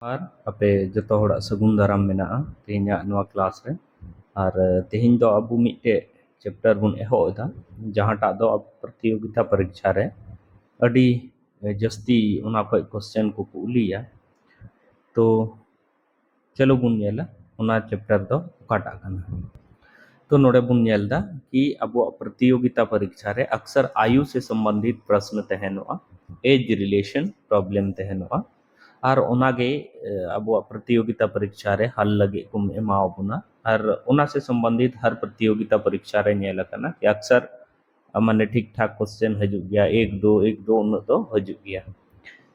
और अपे जतो होड़ा सगुन दाराम मेना तेहिना नवा क्लास रे और तेहिन दो अबु मिटे चैप्टर बुन एहो दा जहांटा दो अब प्रतियोगिता परीक्षा रे अडी जस्ती उना कोई क्वेश्चन को कुलिया तो चलो बुन नेला उना चैप्टर दो काटा कना तो नोड़े बुन नेलदा कि अब प्रतियोगिता परीक्षा रे अक्सर आयु से संबंधित प्रश्न तहनोआ एज रिलेशन प्रॉब्लम तहनोआ और ओनागे अब प्रतियोगिता परीक्षा रे हल लगे कुम एमाओ बुना और ओना से संबंधित हर प्रतियोगिता परीक्षा रे नेला कना कि अक्सर माने ठीक ठाक क्वेश्चन हजू गया एक दो उन तो हजू गया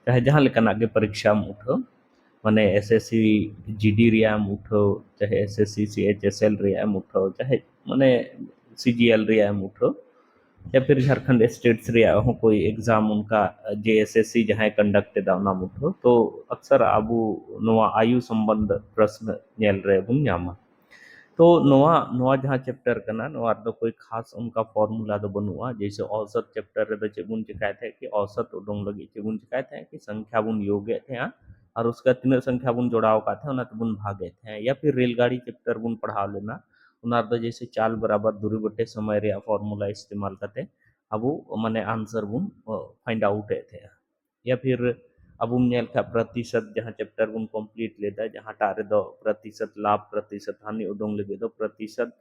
चाहे जहाँ लेकाना के परीक्षा में उठो माने एसएससी जीडी रियाम उठो चाहे एसएससी सीएचएसएल रियाम उठो चाहे माने सीजीएल रियाम उठो या फिर झारखंड स्टेट्स रिया हो कोई एग्जाम उनका जेएसएससी जहाँ कंडक्ट दा ना उठो तो अक्सर आबू नोआ आयु संबंध प्रश्न नेल रे बुन ᱧᱟᱢᱟ तो नोआ नोआ जहाँ चैप्टर कना नोआ दो कोई खास उनका फॉर्मूला दो बनुआ जैसे औसत चैप्टर रे दो चेबुन चिकाय थे कि औसत उडोंग लगी चेबुन चिकाय थे कि संख्या बुन योगे थे और उसका तीन संख्या बुन जोड़ाव का थे उना बुन भागे थे या फिर रेलगाड़ी चैप्टर बुन पढ़ा लेना उना दो जैसे चाल बराबर दूरी बटे समय रे फॉर्मूला इस्तेमाल करते अब माने आंसर बुन फाइंड आउट थे या फिर अब नेल खा प्रतिशत जहाँ चैप्टर बुन कंप्लीट लेदा जहाँ टारे दो प्रतिशत लाभ प्रतिशत हानि उडोंग लगे दो प्रतिशत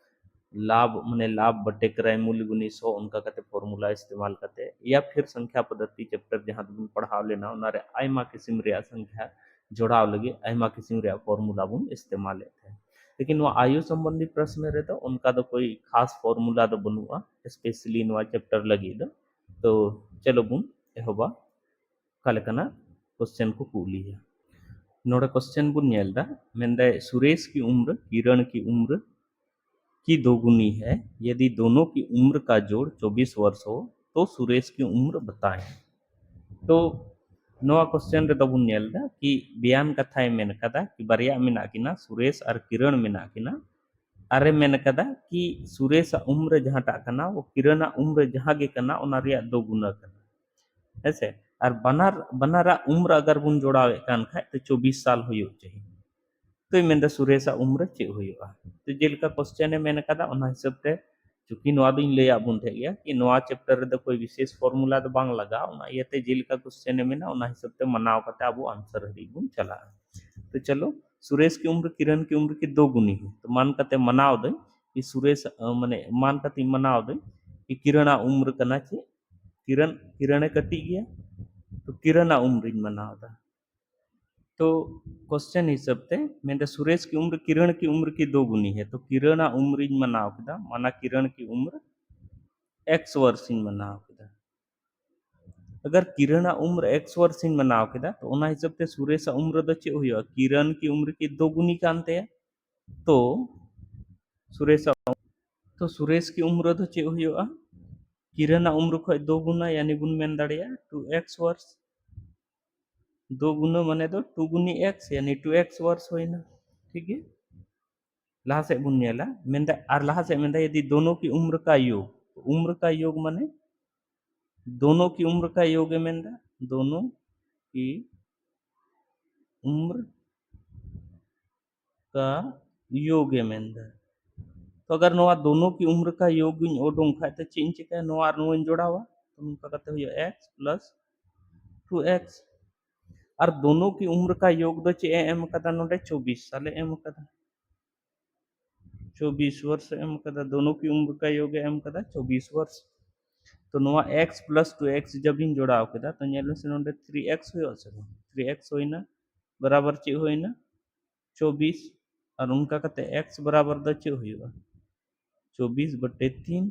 लाभ माने लाभ बटे क्रय मूल्य गुनी 100 उनका कते फॉर्मूला इस्तेमाल करते या फिर संख्या पद्धति चैप्टर जहाँ बुन पढ़ाव लेना उनारे आयमा किस्म रे संख्या जोड़ाव लगे आयमा किस्म रे फॉर्मूला बुन इस्तेमाल थे लेकिन वो आयु संबंधी प्रश्न रे तो उनका तो कोई खास फॉर्मूला तो बनुआ स्पेशली नवा चैप्टर लगी दो तो चलो बुन एहोबा कालेकना क्वेश्चन को कूलिया नोड़ा क्वेश्चन बुन नेलदा मेंदा सुरेश की उम्र किरण की उम्र की दोगुनी है यदि दोनों की उम्र का जोड़ 24 वर्ष हो तो सुरेश की उम्र बताएं तो नोआ क्वेश्चन रे दबुन नेलदा कि बयान कथाय मेन कदा कि बारिया मेना किना सुरेश और किरण मेना किना अरे मेन कदा कि सुरेश उम्र जहांटा कना वो किरण उम्र जहां गे कना ओना रिया दो गुना कना ऐसे और बनार बनारा उम्र अगर बुन जोड़ावे कान खाय तो 24 साल हुई चाहिए तो मेन सुरेश उम्र चे हुआ तो जेलका क्वेश्चन मेन कदा ओना हिसाब ते चूंकि नोआ दिन ले बुन थे गया कि नोआ चैप्टर रे कोई विशेष फॉर्मूला तो बांग लगा ओना येते जेलका क्वेश्चन मेना ओना हिसाब ते मनाव कते अब आंसर हरी बुन चला तो चलो सुरेश की उम्र किरण की उम्र की दो गुनी है तो मान कते मनाव दे कि सुरेश माने मान कते मनाव दे कि किरणा उम्र कना चे किरण किरण कटी गया तो किरणा उम्र मनाव दा तो क्वेश्चन हिसाब ते मेरे सुरेश की उम्र किरण की उम्र की दो गुनी है तो किरणा उम्र मनाव किदा माना किरण की उम्र x वर्ष मनाव किदा अगर किरण उम्र x वर्ष मनाव किदा तो ओना हिसाब ते सुरेश उम्र दो चे हुआ किरण की उम्र की दो गुनी कानते तो सुरेश तो सुरेश की उम्र दो चे हुआ किरण उम्र खो दो गुना यानी बुन मेन दाड़िया 2x वर्ष दो गुना माने दो 2 गुनी x यानी 2x वर्ष होइना ठीक है लहा से बुन नेला मेंदा और लहा से मेंदा यदि दोनों की उम्र का योग तो उम्र का योग माने दोनों की उम्र का योग है मेंदा दोनों की उम्र का योग है मेंदा तो अगर नोआ दोनों की उम्र का योग ओडोंग खाए तो चेंज चिका नोआ और नोआ जोड़ावा तो उनका कहते हुए x प्लस 2x और दोनों की उम्र का योग दो चे एम कदा नोडे 24 साल एम कदा 24 वर्ष एम कदा दोनों की उम्र का योग एम कदा 24 वर्ष तो नोआ x प्लस 2x जब इन जोड़ाव केदा तो नेलो से नोडे 3x होयो से 3x होइना बराबर चे होइना 24 और उनका कहते x बराबर द चे होइबा 24 बटे 3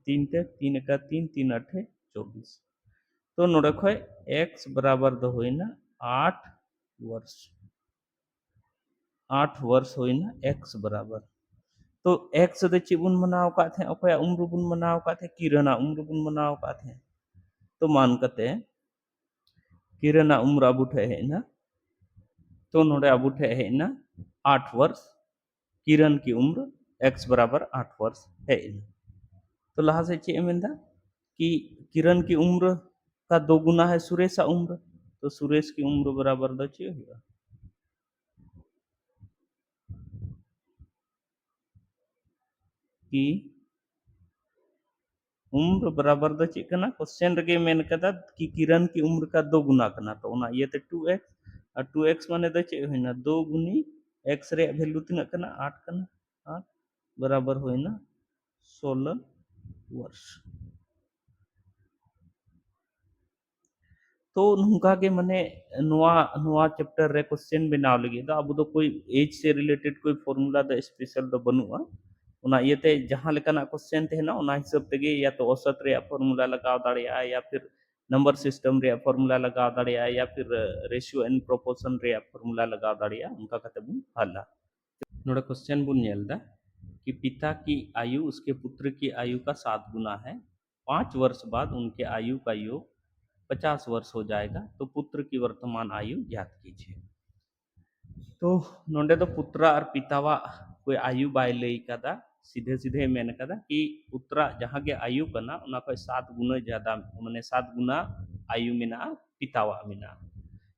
3 ते 3 का 3 3 अठे 24 तो नोडे खय x बराबर द होइना 8 वर्ष 8 वर्ष होइना x बराबर तो x दे चे बुन मनाव का थे अकया उम्र बुन मनाव का थे किरणा उम्र बुन मनाव का थे तो मान कते किरणा उम्र अब उठे है ना तो नोडे अब उठे है ना 8 वर्ष किरण की उम्र x बराबर 8 वर्ष है तो लहा से चे मेंदा कि किरण की उम्र का दो गुना है सुरेश उम्र तो सुरेश की उम्र बराबर द चे होगा कि उम्र बराबर दो चेक करना क्वेश्चन रगे मेन कदा कि किरण की उम्र का 2 गुना करना तो ओना इयते 2x और 2x माने दो चेक होइना 2 गुनी x रे वैल्यू तिना करना 8 करना 8 बराबर होइना 16 वर्ष तो नुका के माने नुआ नुआ चैप्टर रे क्वेश्चन बनाव लगी तो अब तो कोई एज से रिलेटेड कोई फॉर्मूला द स्पेशल द बनुआ ओना इयते जहां लेकाना क्वेश्चन तेना ओना हिसाब तेगे या तो औसत रे फॉर्मूला लगाव दाड़िया या फिर नंबर सिस्टम रे फॉर्मूला लगाव दाड़िया या फिर रेशियो एंड प्रोपोर्शन रे फॉर्मूला लगाव दाड़िया उनका कते बुन हला नोडे क्वेश्चन बुन नेलदा कि पिता की आयु उसके पुत्र की आयु का 7 गुना है 5 वर्ष बाद उनके आयु का योग 50 वर्ष हो जाएगा तो पुत्र की वर्तमान आयु ज्ञात कीजिए तो नोंडे दो पुत्रा और पितावा कोई आयु बाय लई कदा सीधे सीधे मेन कदा कि पुत्रा जहां के आयु कना उना को 7 गुना ज्यादा माने 7 गुना आयु मेना पितावा मेना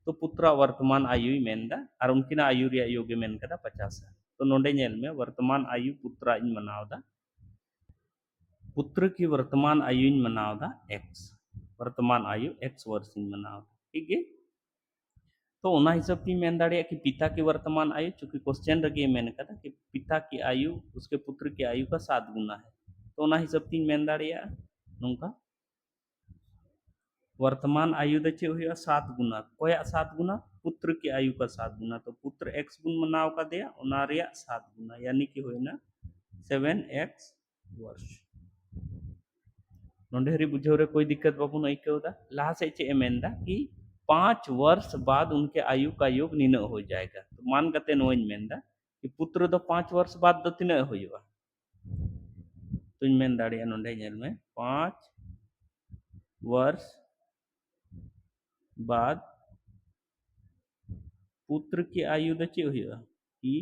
तो पुत्रा वर्तमान आयु मेनदा और उनकिना आयु रे योग मेन कदा 50 तो नोंडे नेल में वर्तमान आयु पुत्रा इन मनावदा पुत्र की वर्तमान आयु इन मनावदा x वर्तमान आयु x वर्ष इन मनावदा ठीक है तो ओना हिसाब ती मेन दाड़िया कि पिता की वर्तमान आयु चूंकि क्वेश्चन रगे मेन कदा कि पिता की आयु उसके पुत्र की आयु का 7 गुना है तो ओना हिसाब ती मेन दाड़िया नोंका वर्तमान आयु द चे हुआ 7 गुना कोया 7 गुना पुत्र की आयु का 7 गुना तो पुत्र x गुण मनाव का दिया ओना रिया 7 गुना यानी कि होइना 7x वर्ष नोंडे हरी बुझाव रे कोई दिक्कत बाबू अइकवदा लाहा से चे मेनदा कि 5 वर्ष बाद उनके आयु का योग निना हो जाएगा तो मान कते नोइन मेनदा कि पुत्र दो 5 वर्ष बाद दो तिना होइबा तो इन मेन दाड़िया नोंडे नेल में 5 वर्ष बाद पुत्र की आयु द चे हुआ कि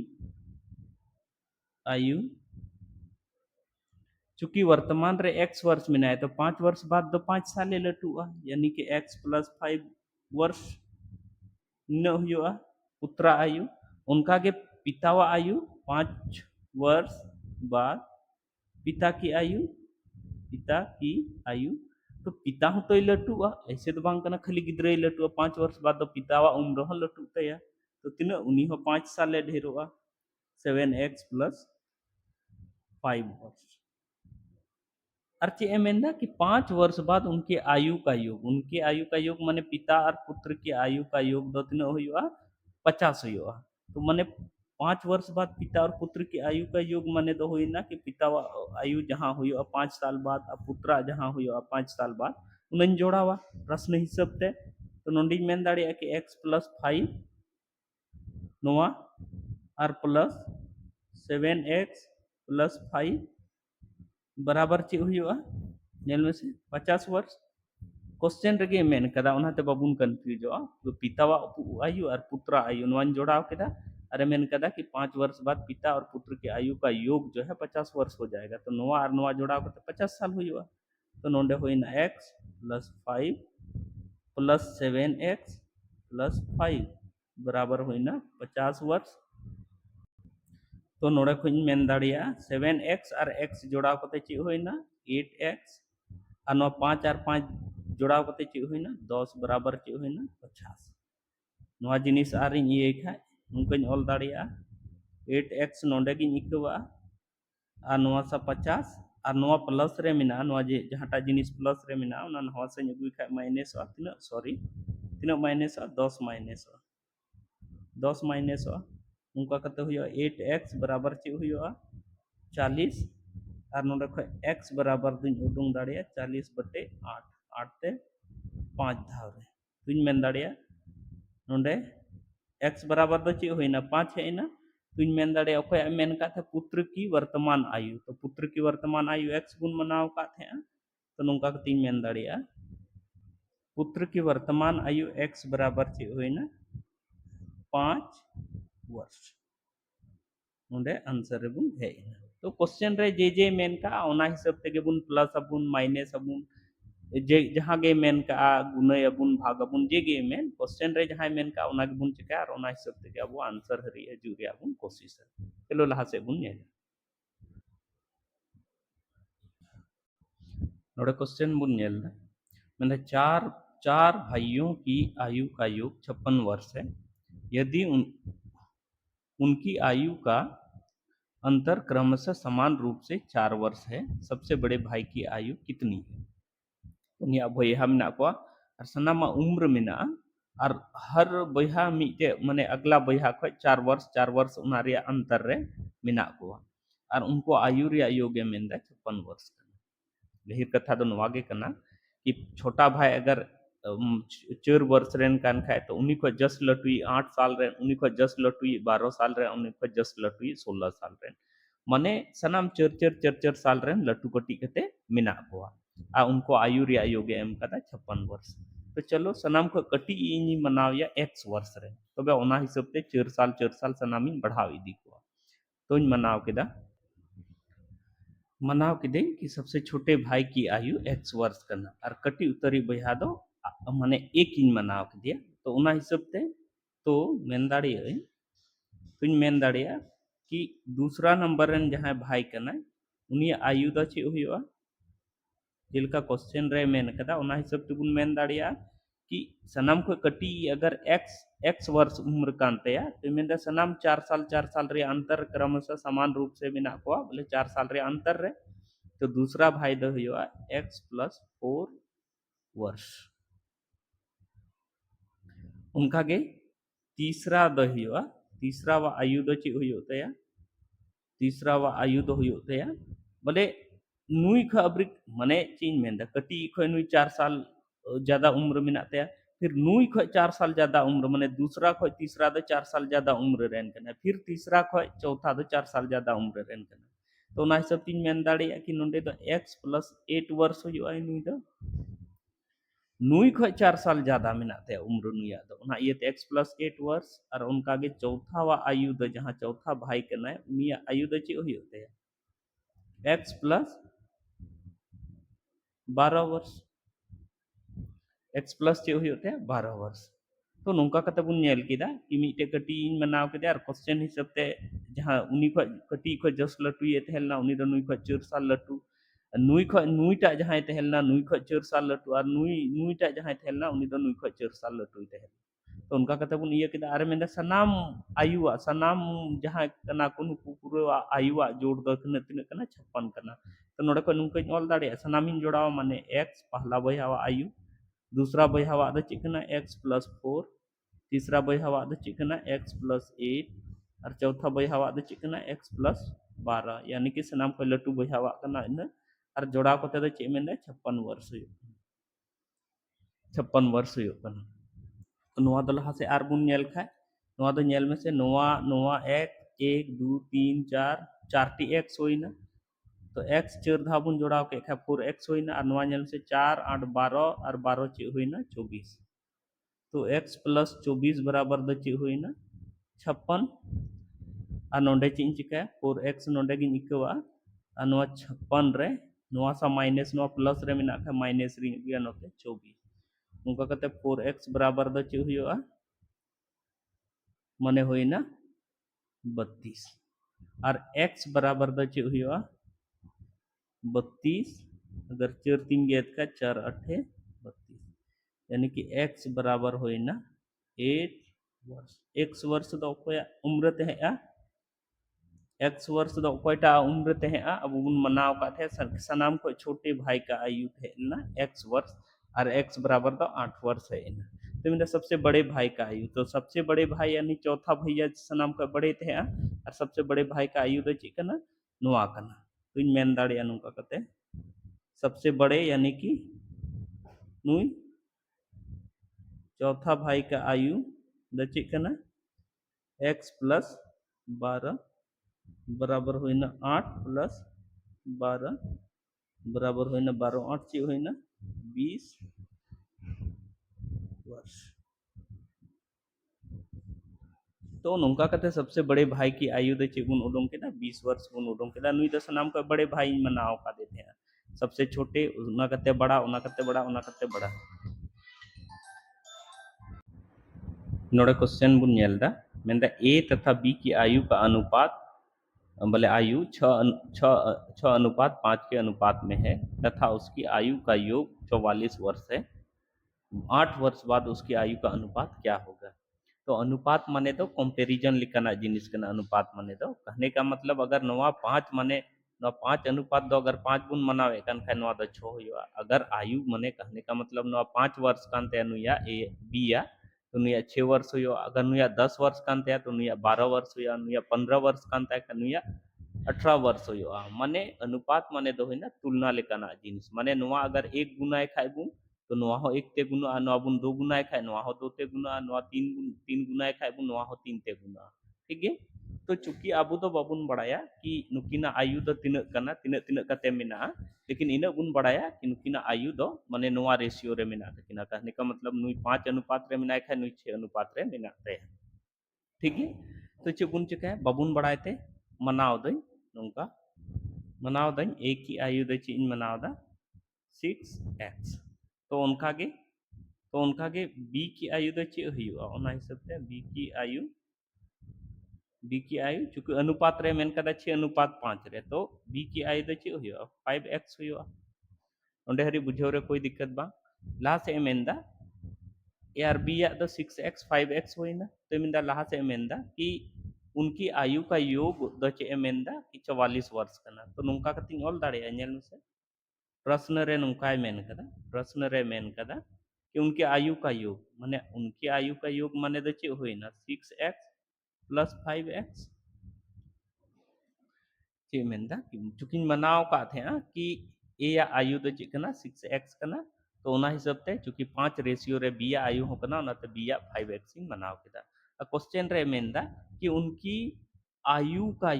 आयु चूंकि वर्तमान रे x वर्ष में है तो 5 वर्ष बाद दो 5 साल लटुआ यानी कि x + 5 वर्ष न हुआ पुत्र आयु उनका के पितावा आयु 5 वर्ष बाद पिता की आयु तो पिता हो तो लटुआ ऐसे तो बांग कना खाली गिद्रे लटुआ 5 वर्ष बाद तो पितावा उम्र हो लटु तया तो तीन उनी हो 5 साल ढेरोआ 7x + 5 वर्ष और चे मेनदा कि 5 वर्ष बाद उनके आयु का योग माने पिता और पुत्र की आयु का योग दो तीन हुआ 50 हुआ तो माने 5 वर्ष बाद पिता और पुत्र की आयु का योग माने तो हुई ना कि पिता आयु जहाँ हुआ 5 साल बाद और पुत्र जहाँ हुआ 5 साल बाद उन्हें जोड़ावा प्रश्न हिसाब ते तो नोंडी मेन दाड़िया कि x + 5 नोआ और प्लस 7x + 5 बराबर चे हुआ नेल में से 50 वर्ष क्वेश्चन रगे मेन कदा उनाते बाबुन कंफ्यूजो तो पितावा आयु और पुत्र आयु नवान जोड़ाव केदा अरे मेन कदा कि 5 वर्ष बाद पिता और पुत्र की आयु का योग जो है 50 वर्ष हो जाएगा तो नोआ और नोआ जोड़ाव करते 50 साल हुआ तो नोंडे होइना x + 5 + 7x + 5 बराबर होइना 50 वर्ष तो नोड़े खुन मेन दाड़िया 7x और x जोड़ाव कते चे होइना 8x और नो 5 और 5 जोड़ाव कते चे होइना 10 बराबर चे होइना 50 नोआ जिनिस आर इन ये खा उनकन ऑल दाड़िया 8x नोंडे गिन इकवा और नोआ सा 50 और नोआ प्लस रे मिना नोआ जे जहाटा जिनिस प्लस रे मिना उना नोआ से अगुई खा माइनस तिना सॉरी तिना माइनस 10 माइनस 10 माइनस उनका कते हुआ 8x बराबर चे हुआ 40 और नोडे ख x बराबर दुन उडुंग दाड़िया 40/8 8 ते 5 धाव रे दुन मेन दाड़िया नोडे x बराबर दो चे होइना 5 है ना दुन मेन दाड़िया ओके मेन का थे पुत्र की वर्तमान आयु तो पुत्र की वर्तमान आयु x गुण मनाव का थे तो नोंका का तीन मेन दाड़िया पुत्र की वर्तमान आयु x बराबर चे होइना 5 वर्ष नोंडे आंसर रे बुन हे तो क्वेश्चन रे जे जे मेन का ओना हिसाब तेगे बुन प्लस अबुन माइनस अबुन जे जहाँ गे मेन का गुणय अबुन भाग अबुन जे गे मेन क्वेश्चन रे जहाँ मेन का ओना गे बुन चिका और ओना हिसाब तेगे अबु आंसर हरी जुरिया बुन कोशिश चलो लहा से बुन नेला नोड़े क्वेश्चन बुन नेल दा मैंने चार चार भाइयों की आयु का योग 56 वर्ष है। यदि उनकी आयु का अंतर क्रमशः समान रूप से 4 वर्ष है, सबसे बड़े भाई की आयु कितनी है? उनिया बयहा मेना को और सनामा उम्र मेना और हर बयहा मिटे माने अगला बयहा खो 4 वर्ष उना रिया अंतर रे मेना को और उनको आयु रिया योगे मेनदा 56 वर्ष गहिर कथा दो नवा गे कना कि छोटा भाई अगर 4 वर्ष रेन कान खाए तो उन्हीं को जस लटुई 8 साल रेन उन्हीं को जस लटुई 12 साल रेन उन्हीं को जस लटुई 16 साल रेन माने सनाम चर साल रेन लटू कटी कते मेना को आ उनको आयु रिया योगे एम कदा 56 वर्ष तो चलो सनाम को कटी इनी मनाव या एक्स वर्ष रे तबे ओना हिसाब ते 4 साल सनामी बढ़ाव इदी को तो मनाव केदा मनाव किदे कि सबसे छोटे भाई की आयु एक्स वर्ष करना और कटी उतरी बहा दो माने एक इन मनाव किदिया तो उना हिसाब ते तो मेन दाड़िया तुम मेन दाड़िया कि दूसरा नंबर रेन जहां भाई करना उनी आयु दा चे हुआ जेलका क्वेश्चन रे मेन कदा उना हिसाब ते बुन मेन दाड़िया कि सनाम को कटी अगर एक्स एक्स वर्ष उम्र कानते तो मेन सनाम 4 साल रे अंतर क्रमशः समान रूप से बिना को बोले 4 साल रे अंतर रे तो दूसरा भाई दो हुआ एक्स प्लस 4 वर्ष उनका गे तीसरा दो हुआ तीसरा वा आयु दो चे हुआ तीसरा वा आयु दो हुआ बोले नुई ख अब्रिक माने चीन मेन कटी ख नुई 4 साल ज्यादा उम्र मिना तया फिर नुई ख 4 साल ज्यादा उम्र माने दूसरा ख तीसरा दो 4 साल ज्यादा उम्र रेन कना फिर तीसरा ख चौथा दो 4 साल ज्यादा उम्र रेन कना तो ना हिसाब तीन मेन दाड़िया कि नोंडे दो x प्लस 8 वर्ष हुआ नुई दो नुई ख 4 साल ज्यादा मिना तया उम्र नुया दो ना ये x प्लस 8 वर्ष और उनका गे चौथा वा आयु दो जहां चौथा भाई कना उनिया आयु दो चे हुई होते x प्लस 12 वर्ष x प्लस चे हुई होते 12 वर्ष तो नौका कते बुन नेल किदा कि मिटे कटी इन मनाव के और क्वेश्चन हिसाब ते जहां उनी ख कटी ख जस लटू ये तेलना उनी दो नुई ख 4 साल लटू नुई टा जहां तेलना नुई ख 4 साल लटू और नुई टा जहां तेलना उनी दो नुई ख 4 साल लटू तेल तो उनका कते बुन ये किदा अरे मेंदा सनाम आयुवा सनाम जहां कना कुन पूरा आयुवा जोड़ दो तिना तिना कना 56 कना तो नोडे को नुका ऑल दाड़े सनामिन जोड़ावा माने x पहला बयहावा आयु दूसरा बयहावा द चिकना x प्लस 4 तीसरा बयहावा द चिकना x प्लस 8 और चौथा बयहावा द चिकना x प्लस 12 यानी कि सनाम को लटू बयहावा कना इन और जोड़ा को ते चे मेन 56 वर्ष 56 वर्ष तो नोआ दो लहा से आर बुन नेल खाय नोआ दो नेल में से नोआ नोआ एक 1 2 3 4 4 टी x होइना तो x 4 धा बुन जोड़ाव के खा 4x होइना और नोआ नेल से 4 8 12 और 12 चे होइना 24 तो x प्लस 24 बराबर द चे होइना 56 और नोंडे चे चिका 4x नोंडे गिन इकवा और नोआ 56 रे नोआ सा माइनस नोआ प्लस रे मेना खा माइनस री बिया नोते 24 उनका कते 4x बराबर द चे हुआ मने होइना 32 और x बराबर द चे हुआ 32 अगर 4 3 गेत का 4 8 32 यानी कि x बराबर होइना 8 वर्ष x वर्ष दो कोया उम्र ते है x वर्ष दो कोयटा उम्र ते है अब उन मनाव का थे सनाम को छोटे भाई का आयु थे ना x वर्ष और x बराबर तो 8 वर्ष है ना तो मेरा सबसे बड़े भाई का आयु तो सबसे बड़े भाई यानी चौथा भैया सनाम का बड़े थे और सबसे बड़े भाई का आयु तो चिकना नुआ कना तो इन मेन दाड़िया नुका कते सबसे बड़े यानी कि नुई चौथा भाई का आयु द चिकना x प्लस 12 बराबर होइना 8 प्लस 12 बराबर होइना 12 8 चे होइना 20 वर्ष तो नौका कते सबसे बड़े भाई की आयु दे चे गुण उडों के ना 20 वर्ष गुण उडों के ना नुई दस नाम का बड़े भाई मनाव का देते हैं सबसे छोटे उना कते बड़ा उना कते बड़ा उना कते बड़ा नोड़े क्वेश्चन बुन नेलदा मेंदा a तथा b की आयु का अनुपात बोले आयु 6:5 के अनुपात में है तथा उसकी आयु का योग 44 वर्ष है। 8 वर्ष बाद उसकी आयु का अनुपात क्या होगा? तो अनुपात माने तो कंपेरिजन लिखना जिनिस कना अनुपात माने तो कहने का मतलब अगर नवा 5 माने नवा 5 अनुपात दो अगर 5 गुण मनावे कन खाय नवा दो 6 हुआ। अगर आयु माने कहने का मतलब नवा 5 वर्ष कानते नुया ए बी या तो नुया 6 वर्ष हुआ। अगर नुया 10 वर्ष कानते तो नुया 12 वर्ष हुआ। नुया 15 वर्ष कानते नुया 18 वर्ष हुआ। माने अनुपात माने दो है ना तुलना लेकाना जिनिस माने नवा अगर एक गुना खाय बुन तो नवा हो एक ते गुना नवा बुन दो गुना खाय नवा हो दो ते गुना नवा तीन गुना खाय बुन नवा हो तीन ते गुना। ठीक है? तो चूंकि आबू तो बाबुन बड़ाया कि नुकिना आयु दो तिनक कना तिनक तिनक कते मेना लेकिन इना गुण बड़ाया कि नुकिना आयु दो माने नवा रेशियो रे मेना तकिना कहने का मतलब नुई 5 अनुपात रे मेना खाय नुई 6 अनुपात रे मेना ते। ठीक है? तो चे बुन चिका बाबुन बड़ायते मनाव दई नोंका मनाव दई ए की आयु दो चे इन मनाव दा 6x तो उनका के बी की आयु दो चे हुआ ओना हिसाब ते बी की आयु चूंकि अनुपात रे मेन कदा 6:5 रे तो बी की आयु दो चे हुआ 5x हुआ। ओंडे हरी बुझाव रे कोई दिक्कत बा लाहा से मेनदा ए आर बी या दो 6x 5x होइना तो मेनदा लाहा से मेनदा कि उनकी आयु का योग दो चे मेनदा कि 44 वर्ष कना तो नुंका कतिन ऑल दाड़े नेल में से प्रश्न रे नुंकाय मेन कदा प्रश्न रे मेन कदा कि उनके आयु का योग माने उनकी आयु का योग माने दो चे होइना 6x प्लस 5x चे मेनदा कि चुकिन मनाव का थे कि ए या आयु दो चे कना 6x कना तो ओना हिसाब ते चूंकि 5 रेशियो रे बी या आयु हो कना ना तो बी या 5x इन मनाव केदा। क्वेश्चन रे मेनदा कि उनकी आयु का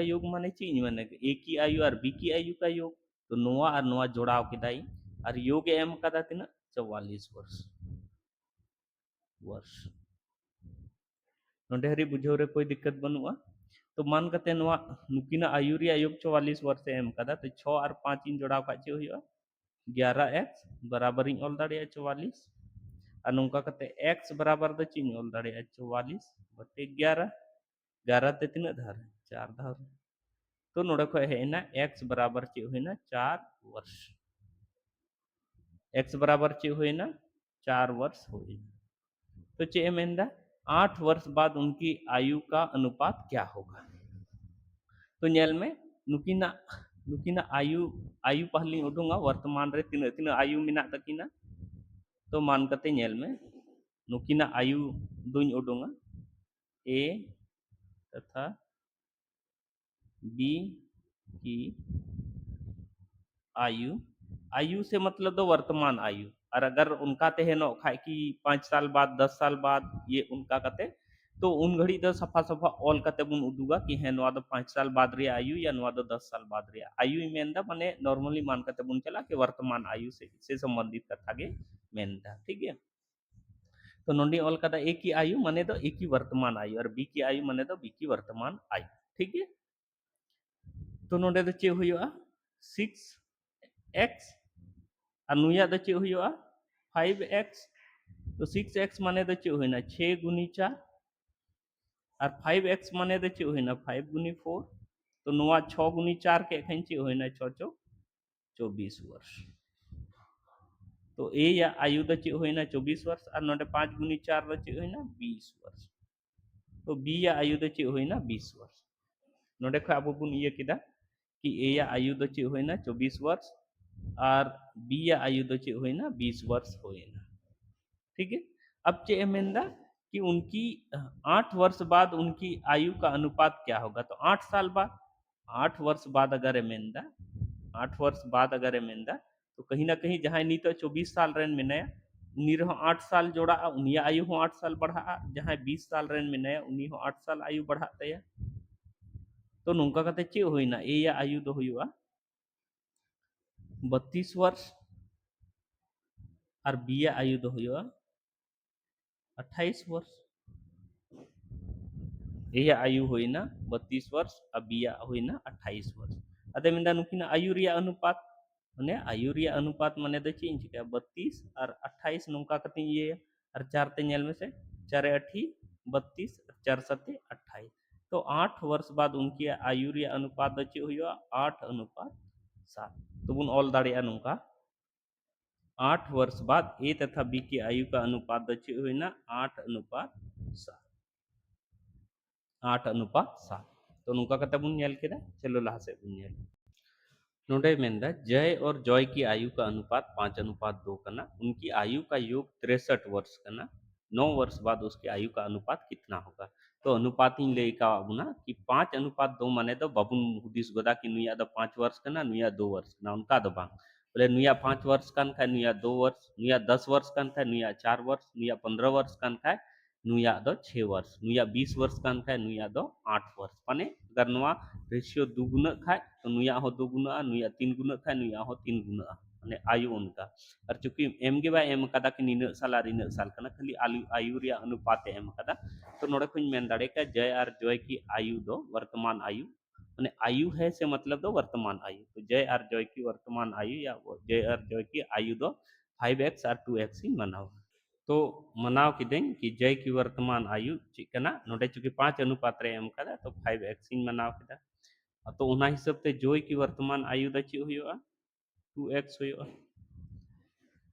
योग माने ची माने ए की आयु और बी की आयु का योग तो नोआ और नोआ जोड़ाव केदाई और योग एम कदा तिना 44 वर्ष नोंडे हरी बुझाव रे कोई दिक्कत बनुआ। तो मान कते नोआ नुकिना आयु रे योग 44 वर्ष एम कदा तो 6 और 5 इन जोड़ाव का चे हुआ 11x बराबर इन ऑल दाड़े 44 और नोंका कते x बराबर दो चिन ऑल दाड़े 44 बटे 11 11 ते तिना धार 4 धार तो नोडे खो हेना x बराबर चे होइना 4 वर्ष x बराबर चे होइना 4 वर्ष होइना तो चे मेंदा 8 वर्ष बाद उनकी आयु का अनुपात क्या होगा? तो नेल में नुकिना नुकिना आयु आयु पहली उडूंगा वर्तमान रे तीन तीन आयु मिना तकिना तो मान कते नेल में नुकिना आयु दुई उडूंगा ए तथा बी की आयु आयु से मतलब तो वर्तमान आयु और अगर उनका तेहनो खाए कि 5 साल बाद 10 साल बाद ये उनका कते तो उन घड़ी तो सफा सफा ऑल कते बुन उदुगा कि है नवा दो 5 साल बाद रे आयु या नवा दो 10 साल बाद रे आयु मेनदा माने नॉर्मली मान कते बुन चला कि वर्तमान आयु से संबंधित कथा के मेनदा। ठीक है? तो नोंडी ऑल कदा ए की आयु माने तो ए की वर्तमान आयु और बी की आयु माने तो बी की वर्तमान आयु। ठीक है? तो नोंडे तो चे हुआ 6x और नुया दो चे हुआ 5x तो 6x माने दो चे होइना 6 गुनी 4 और 5x माने दो चे होइना 5 गुनी 4 तो नुआ 6 गुनी 4 के एखन चे होइना 6 चौ 24 वर्ष तो ए या आयु दो चे होइना 24 वर्ष और नोडे 5 गुनी 4 दो चे होइना 20 वर्ष तो बी या आयु दो चे होइना 20 वर्ष नोडे खो आबो बुन इया किदा कि ए या आयु दो चे होइना 24 वर्ष और बी या आयु दो चे होइना 20 वर्ष होइना। ठीक है? अब चे मेंदा कि उनकी 8 वर्ष बाद उनकी आयु का अनुपात क्या होगा? तो 8 साल बाद 8 वर्ष बाद अगर मेंदा 8 वर्ष बाद अगर मेंदा तो कहीं ना कहीं जहां नी तो 24 साल रेन में नया उन्हीं रहो 8 साल जोड़ा उन्हीं आयु हो 8 साल बढ़ा जहां 20 साल रेन में नया उन्हीं हो 8 साल आयु बढ़ा तया तो नोंका कते चे होइना ए या आयु दो हुआ 32 वर्ष और बी या आयु दो हुआ 28 वर्ष ए या आयु होइना 32 वर्ष और बी या होइना 28 वर्ष अदे मिंदा नुकिना आयु रिया अनुपात माने आयु रिया अनुपात माने दो चेंज चिका 32 और 28 नोंका कते ये और 4 ते नेल में से 4 8 32 4 7 28 तो 8 वर्ष बाद उनकी आयु रे अनुपात द चे हुआ 8:7 तो बुन ऑल दाड़िया नोंका 8 वर्ष बाद ए तथा बी की आयु का अनुपात द चे हुईना 8:7 8:7 तो नोंका कते बुन नेल केदा चलो लहा से बुन नेल नोडे मेंदा जय और जॉय की आयु का अनुपात 5:2 कना उनकी आयु का योग 63 वर्ष कना 9 वर्ष बाद उसकी आयु का अनुपात कितना होगा तो अनुपात ही लेका बुना कि 5:2 माने दो बाबुन हुदिस गोदा कि नुया दो 5 वर्ष कना नुया 2 वर्ष कना उनका दो बांग बोले नुया 5 वर्ष कान खाय नुया 2 वर्ष नुया 10 वर्ष कान खाय नुया 4 वर्ष नुया 15 वर्ष कान खाय नुया दो 6 वर्ष नुया 20 वर्ष कान खाय नुया दो 8 वर्ष माने अगर नुआ रेशियो दुगुना खाय तो नुया हो दुगुना नुया 3 गुना खाय नुया हो 3 गुना माने आयु उनका और चूंकि एम के बा एम कदा कि निन साल और इन साल कना खाली आयु रे अनुपात एम कदा तो नोडे खुन मेन दाड़े का जय और जॉय की आयु दो वर्तमान आयु माने आयु है से मतलब दो वर्तमान आयु तो जय और जॉय की वर्तमान आयु या जय और जॉय की आयु दो 5x और 2x ही मनाओ तो मनाव किदें कि जय की वर्तमान आयु चिकना नोडे चूंकि 5:7 रे एम कदा तो 5x इन मनाव किदा तो उना हिसाब ते जॉय की वर्तमान आयु द चे हुआ 2x हुआ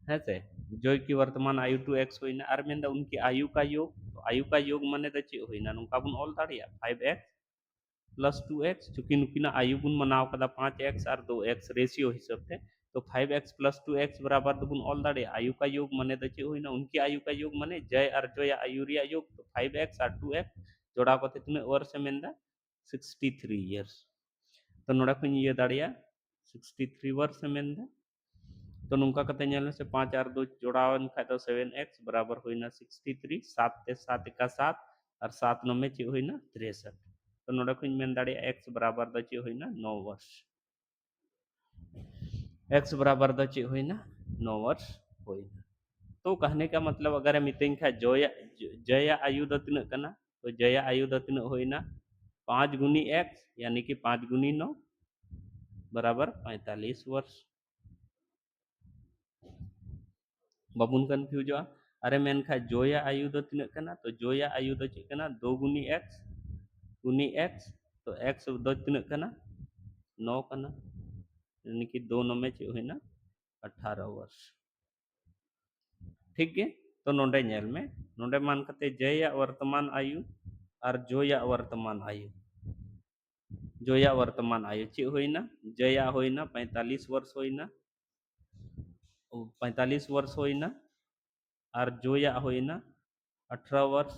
है से जॉय की वर्तमान आयु 2x हुईना और मेंदा उनकी आयु का योग तो आयु का योग माने द चे हुईना नुका बुन ऑल दाड़िया 5x प्लस 2x चूंकि नुकिना आयु बुन मनाव कदा 5x और 2x रेशियो हिसाब से तो 5x प्लस 2x बराबर तो बुन ऑल दाड़े आयु का योग माने द चे हुईना उनकी आयु का योग माने जय और जय आयु रे योग तो 5x और 2x जोड़ा को तितने वर्ष मेंदा 63 इयर्स तो नोड़ा को ये दाड़िया 63 वर्ष मेंदा तो नुका कते नेल से 5 और 2 जोड़ावन खाय तो 7x बराबर होइना 63 7 ते 7 का 7 और 7 9 में चे होइना 63 तो नोड़ा को मेन दाड़े x बराबर द चे होइना 9 वर्ष x बराबर द चे होइना 9 वर्ष होइना तो कहने का मतलब अगर हम इतने खा जय आयु द तिना कना तो जय आयु द तिना होइना 5 गुनी x यानी कि 5 गुनी 9 बराबर 45 वर्ष बाबुन कन्फ्यूज अरे मेनखा जोया आयु दो तीन कना तो जोया आयु दो चे कना 2 गुनी x तो x दो तीन कना 9 कना यानी कि 2 9 में चे होइना 18 वर्ष ठीक है तो नोडे नेल में नोडे मान कते जया वर्तमान आयु और जोया वर्तमान आयु जोया वर्तमान आयु चे होइना जया होइना 45 वर्ष होइना 45 वर्ष होइना और जोया होइना 18 वर्ष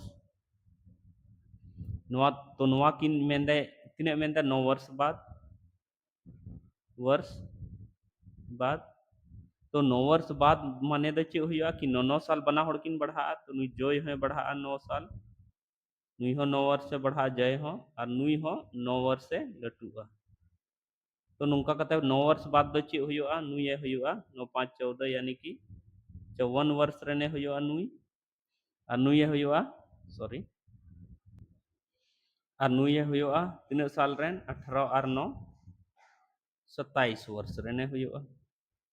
नोआ तो नोआ किन मेंदे तिने मेंदे 9 वर्ष बाद तो 9 वर्ष बाद माने द चे हुआ कि 9 साल बना हड़ किन बढ़ा तो नुई जोय है बढ़ा 9 साल नुई हो 9 वर्ष से बढ़ा जय हो और नुई हो 9 वर्ष से लटुआ तो नुका कते 9 वर्ष बाद द चे हुआ नुई हुआ 9 5 14 यानी कि 54 वर्ष रने हुआ नुई और नुई हुआ सॉरी और नुई हुआ तीन साल रेन 18 और 9 27 वर्ष रने हुआ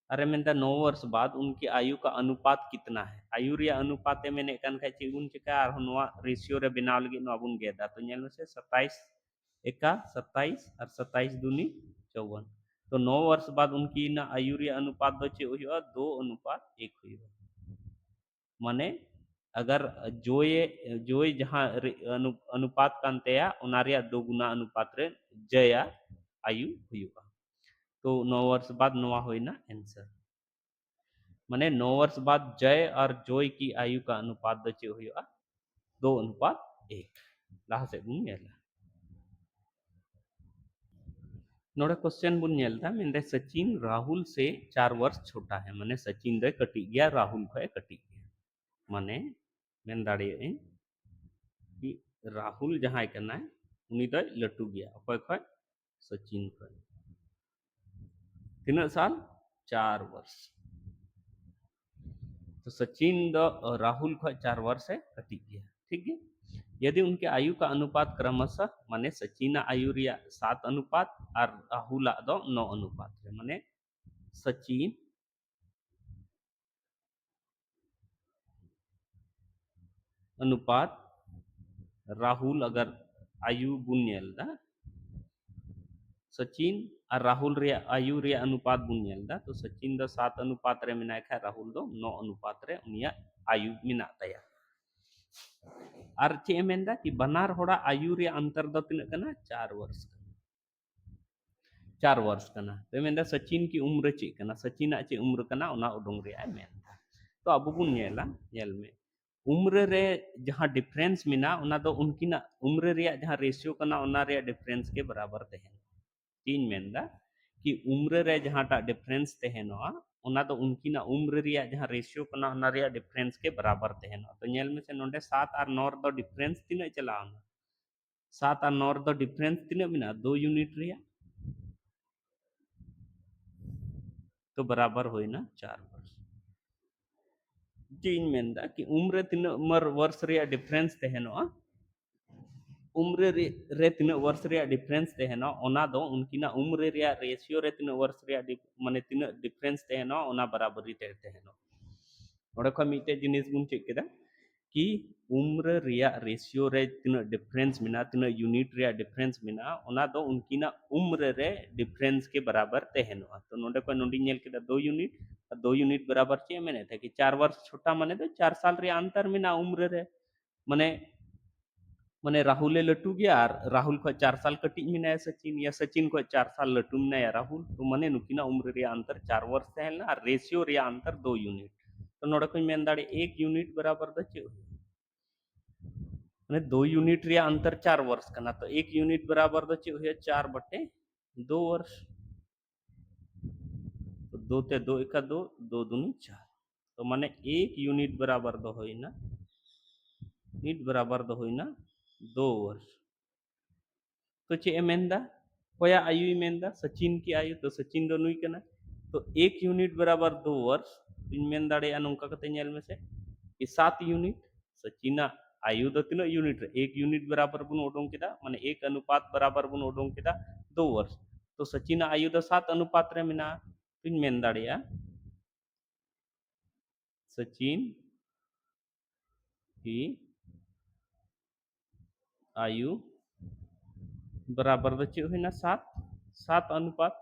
अरे मेनता 9 वर्ष बाद उनकी आयु का अनुपात कितना है आयु रे अनुपात मेने कन खाय चिगुन चिका और नोआ रेशियो रे बनाव लगी नो बुन गेदा तो नेल से 27 एका 27 और 27 दूनी 54 तो 9 वर्ष बाद उनकी ना आयु रे अनुपात दो चे हुआ 2:1 हुआ माने अगर जोय जहाँ अनुपात कानतेया उनारिया 2 गुना अनुपात रे जया आयु हुआ तो 9 वर्ष बाद नोआ होइना आंसर माने 9 वर्ष बाद जय और जोय की आयु का अनुपात द चे हुआ 2:1 लाहा से बुन नेला नोड़ा क्वेश्चन बुन नेलता मेंदे सचिन राहुल से 4 वर्ष छोटा है माने सचिन दे कटी गया राहुल खय कटी गया माने मेन दाड़े कि राहुल जहां कना उनी दो लटू गया अकय खय सचिन खय तीन साल 4 वर्ष तो सचिन द राहुल खय 4 वर्ष है कटी गया ठीक है यदि उनके आयु का अनुपात क्रमशः माने सचिन आयु रिया 7 अनुपात और राहुल दो 9 अनुपात है माने सचिन अनुपात राहुल अगर आयु बुन नेल दा सचिन और राहुल रे आयु रे अनुपात बुन नेल दा तो सचिन दा 7 अनुपात रे मेना खा राहुल दो 9 अनुपात रे उनिया आयु मेना तया और चे मेंदा कि बनार होड़ा आयु रे अंतर दो तिना कना 4 वर्ष 4 वर्ष कना तो मेंदा सचिन की उम्र चे कना सचिना चे उम्र कना ओना उडोंग रे आई मेंदा तो अब बुन नेला नेल में उम्र रे जहां डिफरेंस मिना ओना दो उनकिना उम्र रे जहां रेशियो कना ओना रे डिफरेंस के बराबर तहन तीन मेंदा कि उम्र रे जहां टा डिफरेंस तहनोआ ओना दो उनकिना उम्र रे जहां रेशियो कना ओना रे डिफरेंस के बराबर तहनोआ तो नेल में से नोंडे 7 और 9 दो डिफरेंस तिना चलावना 7 और 9 दो डिफरेंस तिना मिना 2 यूनिट रे तो बराबर होइना 4 वर्ष तीन मेंदा कि उम्र तिना वर्ष रे डिफरेंस तहनोआ उम्र रे तीन वर्ष रे डिफरेंस तहना ओना दो उनकिना उम्र रे रेशियो रे तीन वर्ष रे माने तीन डिफरेंस तहना ओना बराबरी तहना ओडे खो मिटे जिनिस बुन चेक केदा कि उम्र रे रेशियो रे तीन डिफरेंस मिना तीन यूनिट रे डिफरेंस मिना ओना दो उनकिना उम्र रे डिफरेंस के बराबर तहना तो नोडे को नोडी नेल केदा 2 यूनिट बराबर चे मेने थे कि 4 वर्ष छोटा माने तो 4 साल रे अंतर मिना उम्र रे माने माने राहुल लटू गया और राहुल को 4 साल कटिज मिनाया सचिन या सचिन को 4 साल लटू मिनाया राहुल तो माने नुकिना उम्र रे अंतर 4 वर्ष तहलना और रेशियो रे अंतर 2 यूनिट तो नोडे को मेन दाड़े 1 यूनिट बराबर द चे माने 2 यूनिट रे अंतर 4 वर्ष कना तो 1 यूनिट बराबर द चे होया 4/2 वर्ष तो 2 ते 2 एका 2 2 दूनी 4 तो माने 1 यूनिट बराबर द होइना यूनिट बराबर द होइना 2 वर्ष तो चे मेंदा कोया आयु मेंदा सचिन की आयु तो सचिन दो नुई कना तो 1 यूनिट बराबर 2 वर्ष इन मेन दाड़ेया नोंका कते नेल में से कि 7 यूनिट सचिना आयु दो तीन यूनिट रे 1 यूनिट बराबर बुन ओडोंग केदा माने 1 अनुपात बराबर बुन ओडोंग केदा 2 वर्ष तो सचिना आयु दो 7 अनुपात रे मेना इन मेन दाड़ेया सचिन की आयु बराबर द चे होइना 7 अनुपात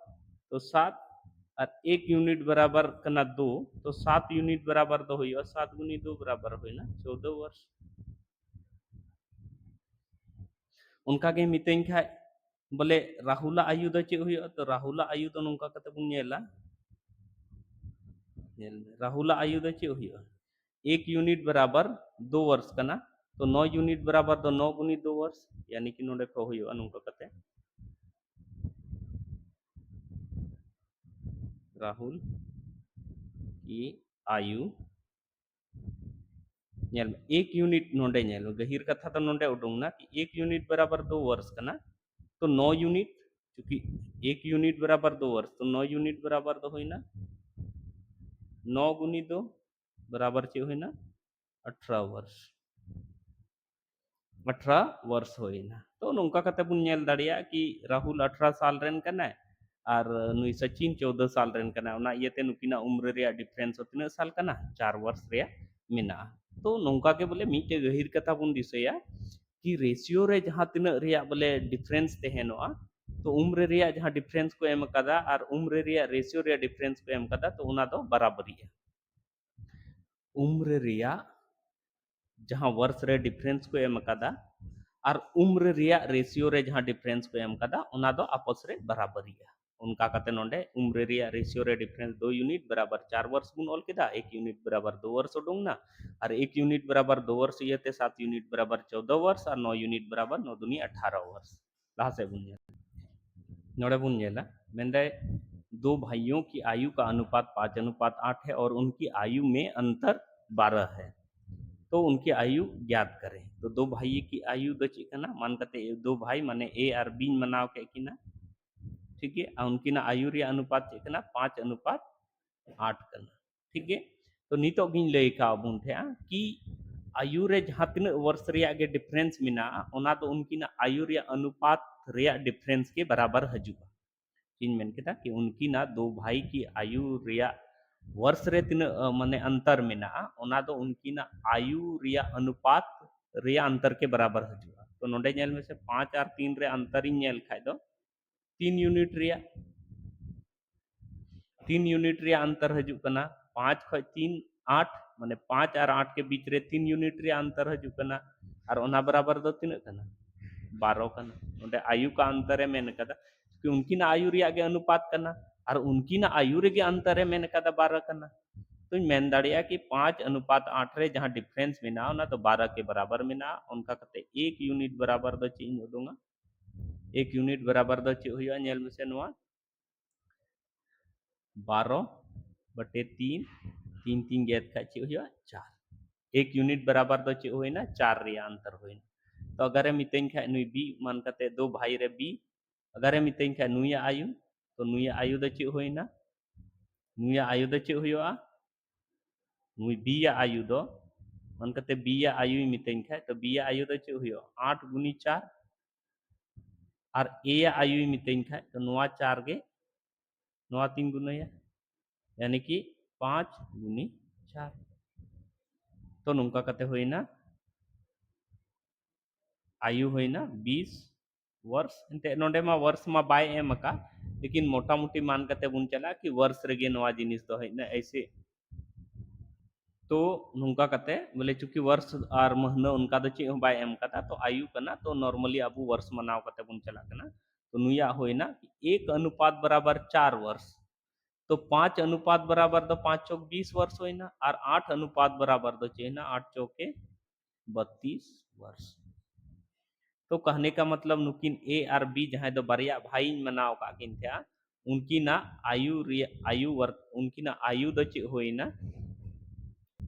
तो 7 और 1 यूनिट बराबर कना 2 तो 7 यूनिट बराबर दो होइयो 7 गुनी 2 बराबर होइना 14 वर्ष उनका के मितें खाय बोले राहुल आयु दो चे होइयो तो राहुल आयु तो नोंका कते बुन नेला राहुल आयु दो चे होइयो 1 यूनिट बराबर 2 वर्ष कना तो 9 यूनिट बराबर दो 9 गुनी 2 वर्ष यानी कि नोंडे को होइयो नोंका कते राहुल की आयु नेल 1 यूनिट नोंडे नेल गहिर कथा तो नोंडे उडोंगना कि 1 यूनिट बराबर 2 वर्ष कना तो 9 यूनिट क्योंकि 1 यूनिट बराबर 2 वर्ष तो 9 यूनिट बराबर तो होइना 9 गुनी 2 बराबर चे होइना 18 वर्ष 18 वर्ष होइना तो नोंका कते बुन नेल दाड़िया कि राहुल 18 साल रेन कना और नुई सचिन 14 साल रेन कना ओना इयते नुकिना उम्र रे डिफरेंस तिना साल कना 4 वर्ष रे मिना तो नोंका के बोले मीटे गहिर कथा बुन दिसया कि रेशियो रे जहां तिना रे बोले डिफरेंस तहनोआ तो उम्र रे जहां डिफरेंस को एम कदा और उम्र रे रेशियो रे डिफरेंस को एम कदा तो ओना दो बराबरी है उम्र रे जहां वर्ष रे डिफरेंस को एम कदा और उम्र रे रेशियो रे जहां डिफरेंस को एम कदा ओना दो आपस रे बराबरी है उनका कते नोंडे उम्र रे रेशियो रे डिफरेंस 2 यूनिट बराबर 4 वर्ष बुन ऑल केदा 1 यूनिट बराबर 2 वर्ष उडोंगना और 1 यूनिट बराबर 2 वर्ष इयते 7 यूनिट बराबर 14 वर्ष और 9 यूनिट बराबर 9 दूनी 18 वर्ष लहा से बुन नोड़े बुन नेला मेंदे 2 भाइयों की आयु का अनुपात 5:8 है और उनकी आयु में अंतर 12 है तो उनकी आयु ज्ञात करें तो 2 भाई की आयु दो चिकना मान करते 2 भाई माने ए और बी मनाव के किना ठीक है और उनकी ना आयु रे अनुपात चिकना 5:8 कना ठीक है तो नितो गिन लई का बुन थे कि आयु रे जहां तीन वर्ष रे गे डिफरेंस मिना ओना तो उनकी ना आयु रे अनुपात रे डिफरेंस के बराबर हजुगा तीन मेन केता कि उनकी ना 2 भाई की आयु रे वर्ष रे तीन माने अंतर मिना ओना तो उनकी ना आयु रे अनुपात रे अंतर के बराबर हजुगा तो तो नोडे नेल में से 5 और 3 रे अंतर इन नेल खाय दो 3 यूनिट रिया 3 यूनिट रिया अंतर हजू कना 5 खय 3 8 माने 5 और 8 के बीच रे 3 यूनिट रिया अंतर हजू कना और ओना बराबर दो तिना कना 12 कना नोडे आयु का अंतर है मेन कदा कि उनकी ना आयु रिया गे अनुपात कना और उनकी ना आयु रे गे अंतर है मेन कदा 12 कना तो मेन दाड़िया कि 5 अनुपात 8 रे जहां डिफरेंस मेना ओना तो 12 के बराबर मेना उनका कते 1 यूनिट बराबर दो ची उडोंगा 1 यूनिट बराबर दो ची हुआ नेल में से नोआ 12 बटे 3 3 3 गेद का ची हुआ 4 1 यूनिट बराबर दो ची हुई ना 4 रिया अंतर हुई तो अगर मितें खा नुई बी मान कते दो भाई रे बी अगर मितें खा नुया आयु तो नुया आयु दो ची हुई ना नुया आयु दो ची हुआ नुई बी या आयु दो मान कते बी या आयु मितें खा तो बी या आयु दो ची हुआ 8 गुनी 4 और ए या आयु मितें खा तो नोआ 4 गे नोआ 3 गुना यानी कि 5 गुनी 4 तो नुका कते हुई ना आयु हुई ना 20 वर्ष एंते नोडे मा वर्ष मा बाय एम का लेकिन मोटा मोटी मान कते बुन चला कि वर्ष रेगे नोआ जिनिस तो है ना ऐसे तो नुका कते बोले चूंकि वर्ष और महीना उनका दो ची बाय एम कता तो आयु कना तो नॉर्मली अब वर्ष मनाव कते बुन चला कना तो नुया होई ना एक अनुपात बराबर 4 वर्ष तो 5 अनुपात बराबर दो 5 चौक 20 वर्ष होई ना और 8 अनुपात बराबर दो ची ना 8 चौके 32 वर्ष तो कहने का मतलब नुकिन ए और बी जहां दो बरिया भाई मनाव का किन थे उनकी ना आयु वर्ग उनकी ना आयु दो ची होई ना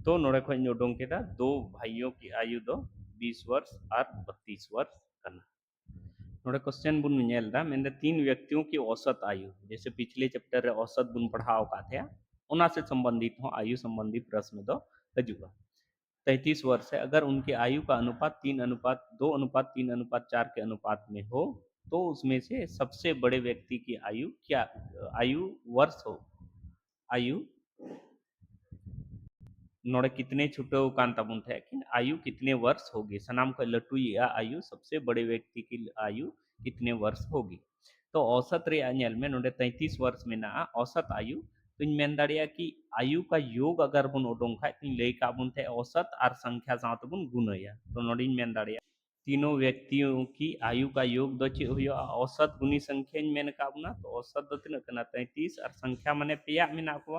तो नोड़े खन उडों केदा दो भाइयों की आयु दो 20 वर्ष और 32 वर्ष करना नोड़े क्वेश्चन बुन नेल दा मेंदे तीन व्यक्तियों की औसत आयु जैसे पिछले चैप्टर रे औसत बुन पढ़ाव का थे उना से संबंधित हो आयु संबंधी प्रश्न दो हजुआ 33 वर्ष है अगर उनकी आयु का अनुपात 3:2:3:4 के अनुपात में हो तो उसमें से सबसे बड़े व्यक्ति की आयु क्या आयु वर्ष हो आयु नोड़े कितने छुटे कांता बुन थे कि आयु कितने वर्ष होगी सनाम का लटू या आयु सबसे बड़े व्यक्ति की आयु कितने वर्ष होगी तो औसत रे नेल में नोड़े 33 वर्ष में ना औसत आयु तो मेन दाड़िया कि आयु का योग अगर बुन उडों खाय तो लई का बुन थे औसत और संख्या साथ बुन गुणया तो नोड़ी मेन दाड़िया तीनों व्यक्तियों की आयु का योग दो चे हुआ औसत गुनी संख्या मेन का बुना तो औसत दो तीन कना 33 और संख्या माने पेया मेना को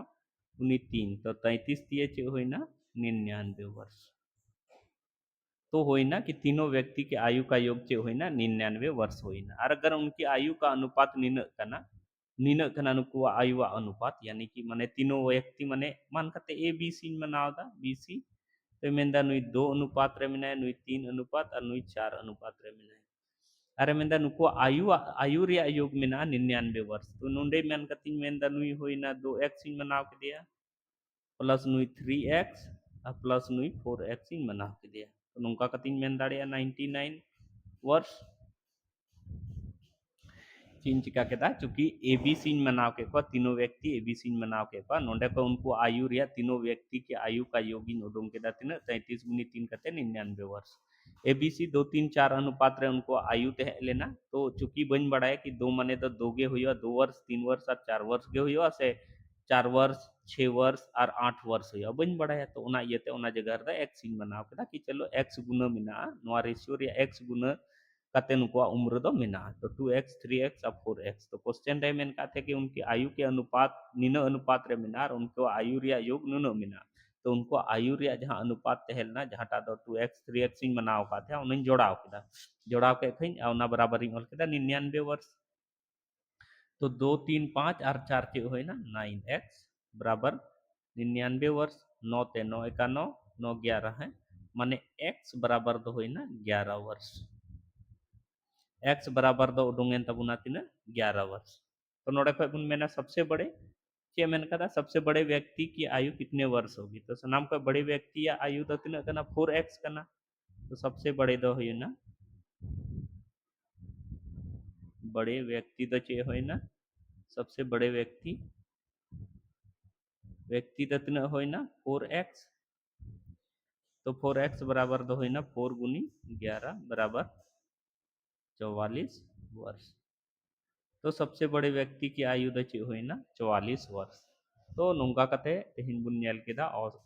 उनी 3 तो 33 दिए चे हुई ना 99 वर्ष तो हुई ना कि तीनों व्यक्ति के आयु का योग चे हुई ना 99 वर्ष हुई ना और अगर उनकी आयु का अनुपात नीन कना नुकु आयु अनुपात यानी कि माने तीनों व्यक्ति माने मान कते ए बी सी मनाव दा बी सी तो मेंदा नुई 2 अनुपात रे मेना नुई 3 अनुपात और नुई 4 अनुपात रे मेना अरे मेंदा नुकु आयु रे योग मेना 99 वर्ष तो नोंडे मेन कतिन मेंदा नुई हुई ना 2x इन मनाव के दिया प्लस नुई 3x और प्लस नुई 4x इन मनाव के दिया तो नुका कतिन मेन दाड़िया 99 वर्ष चीन चिका केदा चूंकि एबीसी मनाव के को तीनों व्यक्ति एबीसी मनाव के को नोंडे को उनको आयु रिया तीनों व्यक्ति के आयु का योगी उडों केदा तीन 33 गुनी 3 कते 99 वर्ष एबीसी 2 3 4 अनुपात रे उनको आयु ते लेना तो चूंकि बन बढ़ाए कि दो माने तो दो गे हुआ 2 वर्ष 3 वर्ष और 4 वर्ष गे हुआ से 4 वर्ष 6 वर्ष और 8 वर्ष हुआ बन बढ़ाया तो उना येते उना जगह रे एक्स इन मनाव केदा कि चलो एक्स गुना मिना नोआ रेशियो रे एक्स गुना कते नुकुआ उम्र दो मेना तो 2x 3x और 4x तो क्वेश्चन रे मेन का थे कि उनकी आयु के अनुपात निन अनुपात रे मेना और उनको आयु रिया योग नुनो मेना तो उनको आयु रिया जहां अनुपात तहलना जहां टा दो 2x 3x इन मनाव का थे उन जोड़ाव केदा जोड़ाव के खइन औना बराबर इन केदा 99 वर्ष तो 2 3 5 और 4 के होय ना 9x बराबर 99 वर्ष 9 ते 9 एका 9 9 11 है माने x बराबर तो होय ना 11 वर्ष x बराबर दो उडुंगेन तबुना तीना 11 वर्ष तो नोड़े खय बुन मेना सबसे बड़े चे मेन कदा सबसे बड़े व्यक्ति की आयु कितने वर्ष होगी तो सनाम का बड़े व्यक्ति या आयु तो तीना कना 4x कना तो सबसे बड़े दो होय ना बड़े व्यक्ति तो चे होय ना सबसे बड़े व्यक्ति तो तीना होय ना 4x तो 4x बराबर दो होय ना 4 गुनी 11 बराबर 44 वर्ष। तो सबसे बड़े व्यक्ति की आयु दो चे हुई ना 44 वर्ष। तो नोंका कते तेहिन बुन नेल केदा और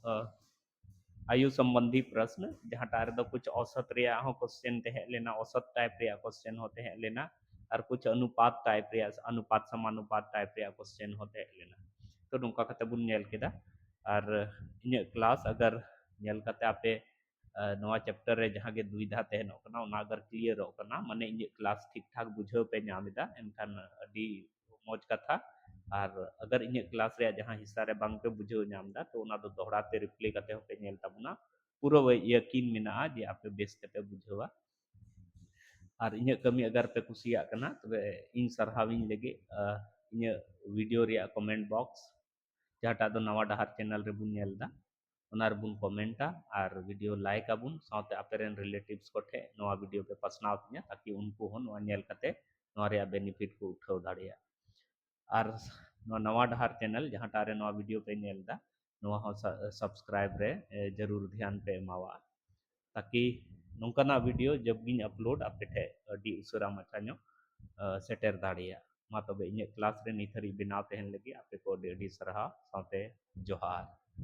आयु संबंधी प्रश्न जहाँ रे दो कुछ औसत रिया हो क्वेश्चन तहे लेना, औसत टाइप रिया क्वेश्चन होते हैं लेना, और कुछ अनुपात टाइप रिया अनुपात समानुपात टाइप रिया क्वेश्चन होते हैं लेना। तो नोंका कते बुन नेल केदा। और इन क्लास अगर नेल कते आपे नवा चैप्टर रे जहाँ के दुविधा तहनो कना ओना अगर क्लियर कना माने इन क्लास ठीक ठाक बुझाव पे नामिदा एनखान अडी मौज कथा। और अगर इन क्लास रे जहाँ हिस्सा रे बांग पे बुझाव नामदा तो ओना दो दोहरा ते रिप्ले कते पे नेल ताबना पूरा यकीन मेना जे आपे बेस कते बुझावा। और इन कमी अगर पे कुसिया कना तबे इन सरहाविन लगे इन वीडियो रे कमेंट बॉक्स जहाँटा दो नवा डहार चैनल रे बुन नेलदा ओना रे बुन कमेंटा और वीडियो लाइक आबुन साथे आपेरेन रिलेटिव्स को ठे नवा वीडियो पे पसनाव तिया ताकि उनको हो नवा नेल कते नवा रे बेनिफिट को उठाव दाड़िया। और नवा डहार चैनल जहाँटा रे नवा वीडियो पे नेलदा नवा हो सब्सक्राइब रे जरूर ध्यान पे एमावा ताकि नौकाना वीडियो जब गिन अपलोड आपे ठे अडी उसरा माछा नो सेटर दाड़िया। मा तबे इन क्लास रे निथरी बिनाव तहन लगी आपे को अडी अडी सरहा साथे जोहार।